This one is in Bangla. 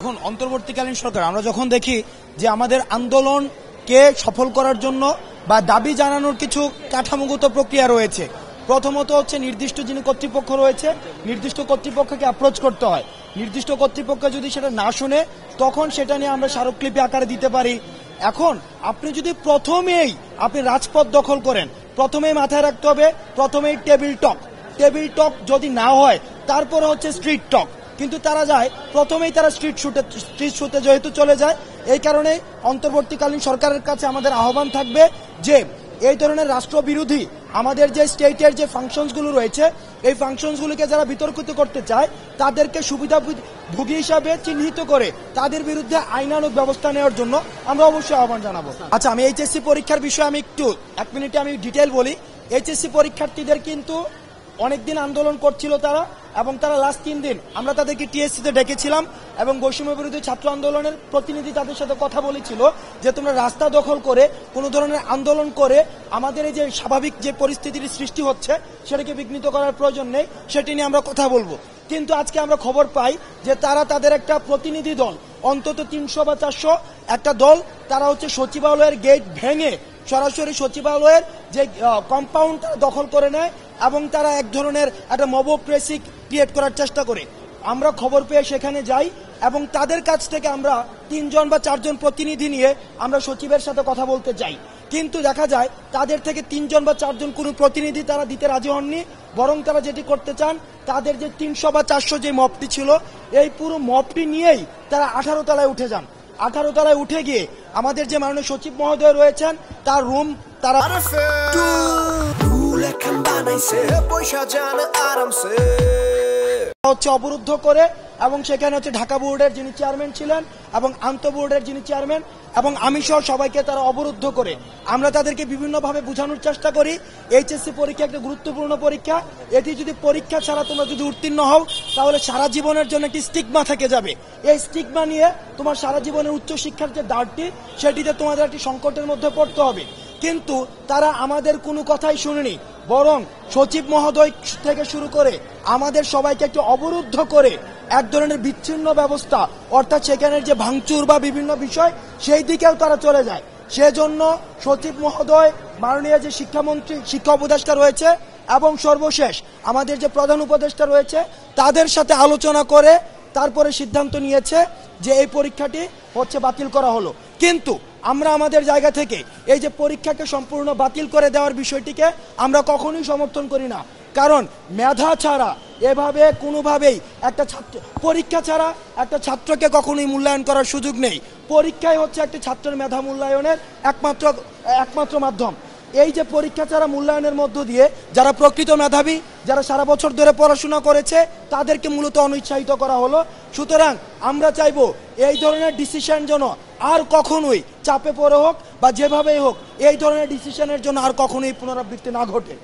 এখন অন্তর্বর্তীকালীন সরকার আমরা যখন দেখি যে আমাদের আন্দোলনকে সফল করার জন্য বা দাবি জানানোর কিছু কাঠামোগত প্রক্রিয়া রয়েছে। প্রথমত হচ্ছে নির্দিষ্ট যিনি কর্তৃপক্ষ রয়েছে, নির্দিষ্ট কর্তৃপক্ষকে অ্যাপ্রোচ করতে হয়। নির্দিষ্ট কর্তৃপক্ষ যদি সেটা না শুনে তখন সেটা নিয়ে আমরা স্মারকলিপি আকারে দিতে পারি। এখন আপনি যদি প্রথমেই আপনি রাজপথ দখল করেন, প্রথমেই মাথায় রাখতে হবে প্রথমেই টেবিল টক যদি না হয় তারপরে হচ্ছে স্ট্রিট টক। কিন্তু তারা যায় প্রথমেই তারা স্ট্রিট শুটে যেহেতু চলে যায়, এই কারণে অন্তর্বর্তীকালীন সরকারের কাছে আমাদের আহ্বান থাকবে যে এই ধরনের রাষ্ট্রবিরোধী আমাদের যে স্টেটের যে ফাংশনসগুলো রয়েছে এই ফাংশনসগুলোকে যারা বিতর্কিত করতে চায় তাদেরকে সুবিধাভোগী হিসাবে চিহ্নিত করে তাদের বিরুদ্ধে আইনানুগ ব্যবস্থা নেওয়ার জন্য আমরা অবশ্যই আহ্বান জানাবো। আচ্ছা, আমি এইচএসসি পরীক্ষার বিষয়ে আমি একটু এক মিনিটে আমি ডিটেল বলি। এইচএসসি পরীক্ষার্থীদের কিন্তু অনেকদিন আন্দোলন করছিল তারা, এবং তারা লাস্ট 3 দিন আমরা তাদেরকে টিএসসিতে ডেকেছিলাম এবং বৈষম্য বিরোধী ছাত্র আন্দোলনের প্রতিনিধি তাদের সাথে কথা বলেছিল যে তোমরা রাস্তা দখল করে কোনো ধরনের আন্দোলন করে আমাদের এই যে স্বাভাবিক যে পরিস্থিতির সৃষ্টি হচ্ছে সেটাকে বিঘ্নিত করার প্রয়োজন নেই, সেটি নিয়ে আমরা কথা বলবো। কিন্তু আজকে আমরা খবর পাই যে তারা তাদের একটা প্রতিনিধি দল, অন্তত 300 বা 400 একটা দল, তারা হচ্ছে সচিবালয়ের গেট ভেঙে সরাসরি সচিবালয়ের যে কম্পাউন্ড দখল করে নেয় এবং তারা এক ধরনের একটা মবোক্রেসি ক্রিয়েট করার চেষ্টা করে। আমরা খবর পেয়ে সেখানে যাই এবং তাদের কাছ থেকে আমরা 3 জন বা 4 জন প্রতিনিধি নিয়ে আমরা সচিবের সাথে কথা বলতে যাই। কিন্তু দেখা যায় তাদের থেকে 3 জন বা 4 জন কোনো প্রতিনিধি তারা দিতে রাজি হননি, বরং তারা যেটি করতে চান তাদের যে 300 বা 400 যে মবটি ছিল এই পুরো মবটি নিয়েই তারা 18 তলায় উঠে যান। 18 তলায় উঠে গিয়ে আমাদের যে মাননীয় সচিব মহোদয় রয়েছেন তার রুম তারা হচ্ছে অবরুদ্ধ করে, এবং সেখানে হচ্ছে ঢাকা বোর্ডের যিনি চেয়ারম্যান ছিলেন এবং আন্তঃ বোর্ডের যিনি চেয়ারম্যান এবং আমি সহ সবাইকে তারা অবরুদ্ধ করে। আমরা তাদেরকে বিভিন্নভাবে বোঝানোর চেষ্টা করি এইচএসসি পরীক্ষা একটা গুরুত্বপূর্ণ পরীক্ষা, এটি যদি পরীক্ষা ছাড়া তোমরা যদি উত্তীর্ণ হও তাহলে সারা জীবনের জন্য একটি স্টিগমা থেকে যাবে। এই স্টিগমা নিয়ে তোমার সারা জীবনের উচ্চশিক্ষার যে দ্বারটি সেটিতে তোমাদের একটি সংকটের মধ্যে পড়তে হবে। কিন্তু তারা আমাদের কোনো কথাই শুনেনি, বরং সচিব মহোদয় থেকে শুরু করে আমাদের সবাইকে একটু অবরুদ্ধ করে এক ধরনের বিচ্ছিন্ন ব্যবস্থা, অর্থাৎ সেখানের যে ভাঙচুর বা বিভিন্ন বিষয় সেই দিকেও তারা চলে যায়। সেজন্য সচিব মহোদয়, মাননীয় যে শিক্ষামন্ত্রী শিক্ষা উপদেষ্টা রয়েছে এবং সর্বশেষ আমাদের যে প্রধান উপদেষ্টা রয়েছে তাদের সাথে আলোচনা করে তারপরে সিদ্ধান্ত নিয়েছে যে এই পরীক্ষাটি হচ্ছে বাতিল করা হলো। কিন্তু আমরা আমাদের জায়গা থেকে এই যে পরীক্ষাকে সম্পূর্ণ বাতিল করে দেওয়ার বিষয়টিকে আমরা কখনোই সমর্থন করি না, কারণ মেধা ছাড়া এভাবে কোনোভাবেই একটা ছাত্র পরীক্ষা ছাড়া একটা ছাত্রকে কখনোই মূল্যায়ন করার সুযোগ নেই। পরীক্ষাই হচ্ছে একটা ছাত্রের মেধা মূল্যায়নের একমাত্র মাধ্যম। এই যে পরীক্ষা ছাড়া মূল্যায়নের মধ্য দিয়ে যারা প্রকৃত মেধাবী, যারা সারা বছর ধরে পড়াশোনা করেছে তাদেরকে মূলত অনুৎসাহিত করা হলো। সুতরাং আমরা চাইবো এই ধরনের ডিসিশন যেন আর কখনোই চাপে পড়ে হোক বা যেভাবেই হোক এই ধরনের ডিসিশনের জন্য আর কখনোই পুনরাবৃত্তি না ঘটে।